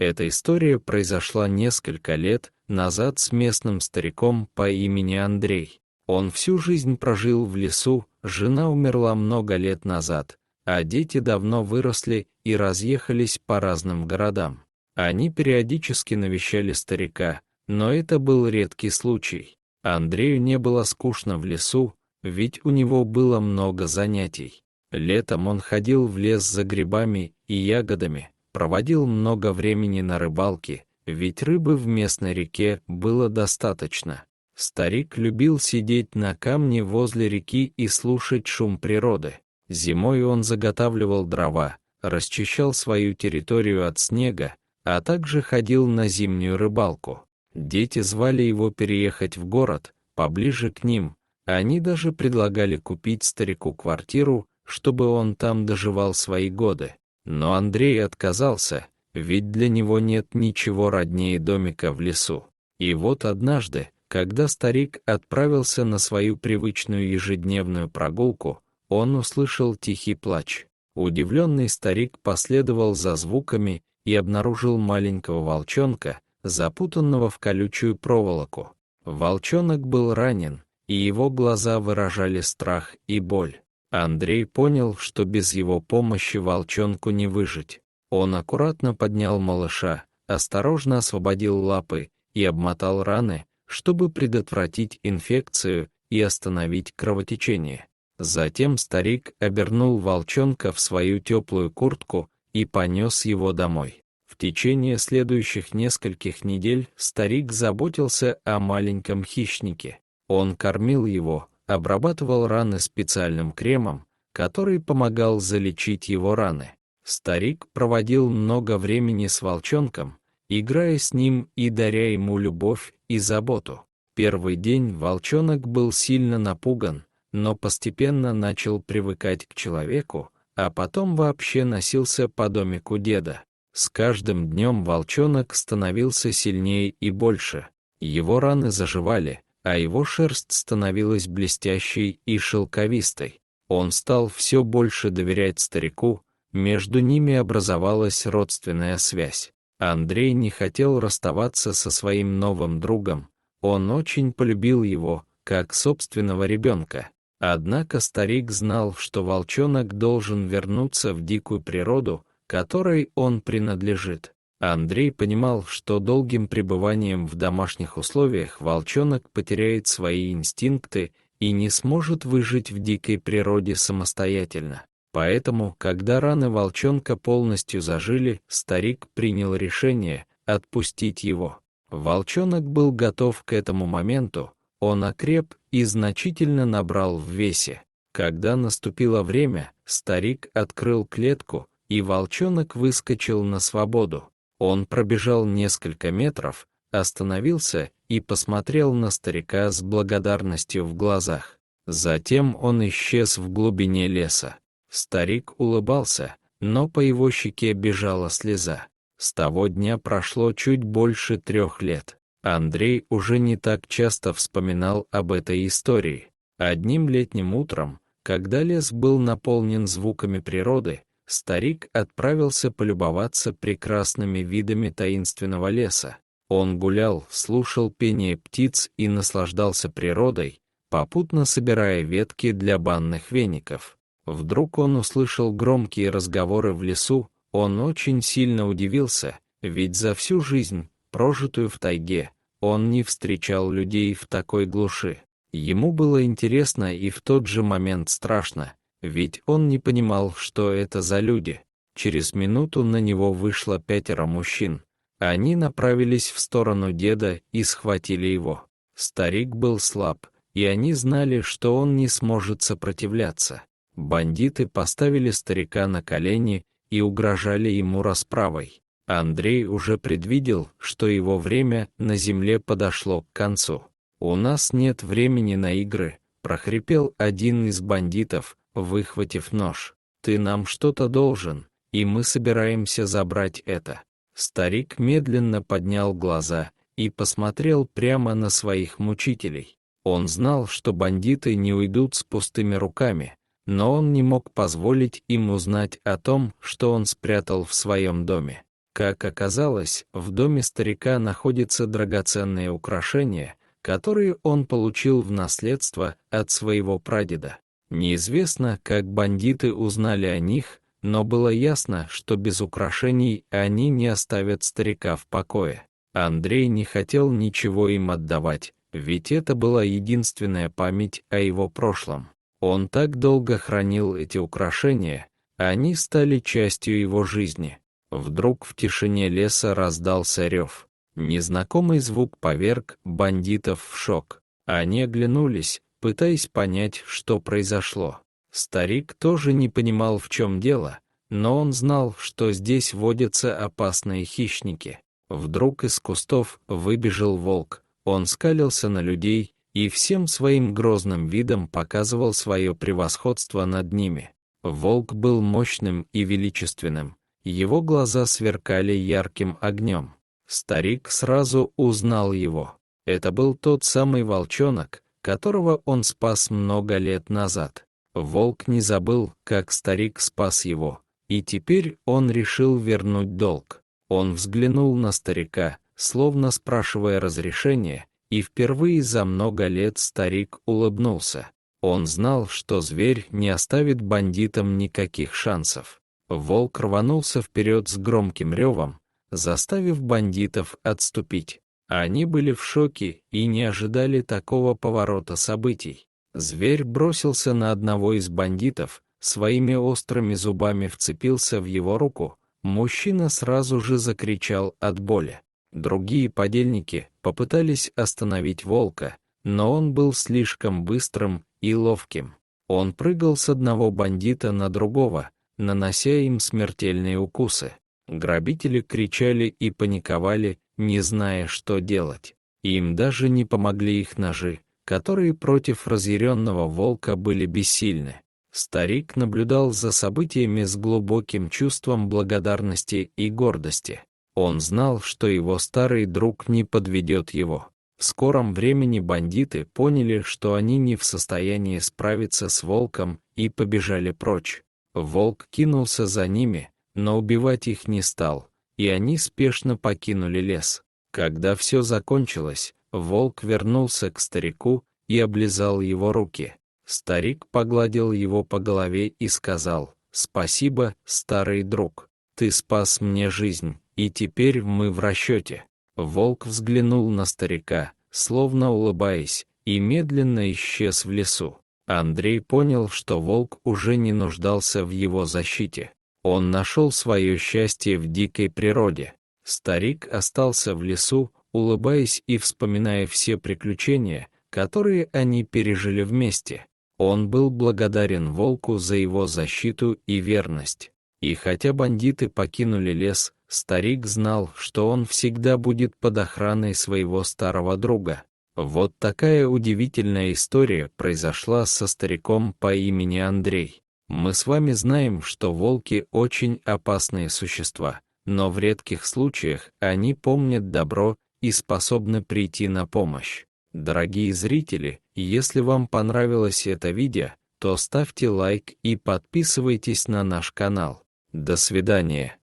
Эта история произошла несколько лет назад с местным стариком по имени Андрей. Он всю жизнь прожил в лесу, жена умерла много лет назад, а дети давно выросли и разъехались по разным городам. Они периодически навещали старика, но это был редкий случай. Андрею не было скучно в лесу, ведь у него было много занятий. Летом он ходил в лес за грибами и ягодами, проводил много времени на рыбалке, ведь рыбы в местной реке было достаточно. Старик любил сидеть на камне возле реки и слушать шум природы. Зимой он заготавливал дрова, расчищал свою территорию от снега, а также ходил на зимнюю рыбалку. Дети звали его переехать в город, поближе к ним. Они даже предлагали купить старику квартиру, чтобы он там доживал свои годы. Но Андрей отказался, ведь для него нет ничего роднее домика в лесу. И вот однажды, когда старик отправился на свою привычную ежедневную прогулку, он услышал тихий плач. Удивленный старик последовал за звуками и обнаружил маленького волчонка, запутанного в колючую проволоку. Волчонок был ранен, и его глаза выражали страх и боль. Андрей понял, что без его помощи волчонку не выжить. Он аккуратно поднял малыша, осторожно освободил лапы и обмотал раны, чтобы предотвратить инфекцию и остановить кровотечение. Затем старик обернул волчонка в свою теплую куртку и понес его домой. В течение следующих нескольких недель старик заботился о маленьком хищнике. Он кормил его, обрабатывал раны специальным кремом, который помогал залечить его раны. Старик проводил много времени с волчонком, играя с ним и даря ему любовь и заботу. Первый день волчонок был сильно напуган, но постепенно начал привыкать к человеку, а потом вообще носился по домику деда. С каждым днем волчонок становился сильнее и больше. Его раны заживали, а его шерсть становилась блестящей и шелковистой. Он стал все больше доверять старику, между ними образовалась родственная связь. Андрей не хотел расставаться со своим новым другом, он очень полюбил его, как собственного ребенка. Однако старик знал, что волчонок должен вернуться в дикую природу, которой он принадлежит. Андрей понимал, что долгим пребыванием в домашних условиях волчонок потеряет свои инстинкты и не сможет выжить в дикой природе самостоятельно. Поэтому, когда раны волчонка полностью зажили, старик принял решение отпустить его. Волчонок был готов к этому моменту, он окреп и значительно набрал в весе. Когда наступило время, старик открыл клетку, и волчонок выскочил на свободу. Он пробежал несколько метров, остановился и посмотрел на старика с благодарностью в глазах. Затем он исчез в глубине леса. Старик улыбался, но по его щеке бежала слеза. С того дня прошло чуть больше 3 лет. Андрей уже не так часто вспоминал об этой истории. Одним летним утром, когда лес был наполнен звуками природы, старик отправился полюбоваться прекрасными видами таинственного леса. Он гулял, слушал пение птиц и наслаждался природой, попутно собирая ветки для банных веников. Вдруг он услышал громкие разговоры в лесу, он очень сильно удивился, ведь за всю жизнь, прожитую в тайге, он не встречал людей в такой глуши. Ему было интересно и в тот же момент страшно, ведь он не понимал, что это за люди. Через минуту на него вышло 5 мужчин. Они направились в сторону деда и схватили его. Старик был слаб, и они знали, что он не сможет сопротивляться. Бандиты поставили старика на колени и угрожали ему расправой. Андрей уже предвидел, что его время на земле подошло к концу. «У нас нет времени на игры», — прохрипел один из бандитов, выхватив нож. «Ты нам что-то должен, и мы собираемся забрать это». Старик медленно поднял глаза и посмотрел прямо на своих мучителей. Он знал, что бандиты не уйдут с пустыми руками, но он не мог позволить им узнать о том, что он спрятал в своем доме. Как оказалось, в доме старика находятся драгоценные украшения, которые он получил в наследство от своего прадеда. Неизвестно, как бандиты узнали о них, но было ясно, что без украшений они не оставят старика в покое. Андрей не хотел ничего им отдавать, ведь это была единственная память о его прошлом. Он так долго хранил эти украшения, они стали частью его жизни. Вдруг в тишине леса раздался рев. Незнакомый звук поверг бандитов в шок. Они оглянулись, пытаясь понять, что произошло. Старик тоже не понимал, в чем дело, но он знал, что здесь водятся опасные хищники. Вдруг из кустов выбежал волк. Он скалился на людей и всем своим грозным видом показывал свое превосходство над ними. Волк был мощным и величественным. Его глаза сверкали ярким огнем. Старик сразу узнал его. Это был тот самый волчонок, которого он спас много лет назад. Волк не забыл, как старик спас его, и теперь он решил вернуть долг. Он взглянул на старика, словно спрашивая разрешения, и впервые за много лет старик улыбнулся. Он знал, что зверь не оставит бандитам никаких шансов. Волк рванулся вперед с громким ревом, заставив бандитов отступить. Они были в шоке и не ожидали такого поворота событий. Зверь бросился на одного из бандитов, своими острыми зубами вцепился в его руку. Мужчина сразу же закричал от боли. Другие подельники попытались остановить волка, но он был слишком быстрым и ловким. Он прыгал с одного бандита на другого, нанося им смертельные укусы. Грабители кричали и паниковали, не зная, что делать. Им даже не помогли их ножи, которые против разъяренного волка были бессильны. Старик наблюдал за событиями с глубоким чувством благодарности и гордости. Он знал, что его старый друг не подведет его. В скором времени бандиты поняли, что они не в состоянии справиться с волком, и побежали прочь. Волк кинулся за ними, но убивать их не стал, и они спешно покинули лес. Когда все закончилось, волк вернулся к старику и облизал его руки. Старик погладил его по голове и сказал: «Спасибо, старый друг, ты спас мне жизнь, и теперь мы в расчете». Волк взглянул на старика, словно улыбаясь, и медленно исчез в лесу. Андрей понял, что волк уже не нуждался в его защите. Он нашел свое счастье в дикой природе. Старик остался в лесу, улыбаясь и вспоминая все приключения, которые они пережили вместе. Он был благодарен волку за его защиту и верность. И хотя бандиты покинули лес, старик знал, что он всегда будет под охраной своего старого друга. Вот такая удивительная история произошла со стариком по имени Андрей. Мы с вами знаем, что волки очень опасные существа, но в редких случаях они помнят добро и способны прийти на помощь. Дорогие зрители, если вам понравилось это видео, то ставьте лайк и подписывайтесь на наш канал. До свидания.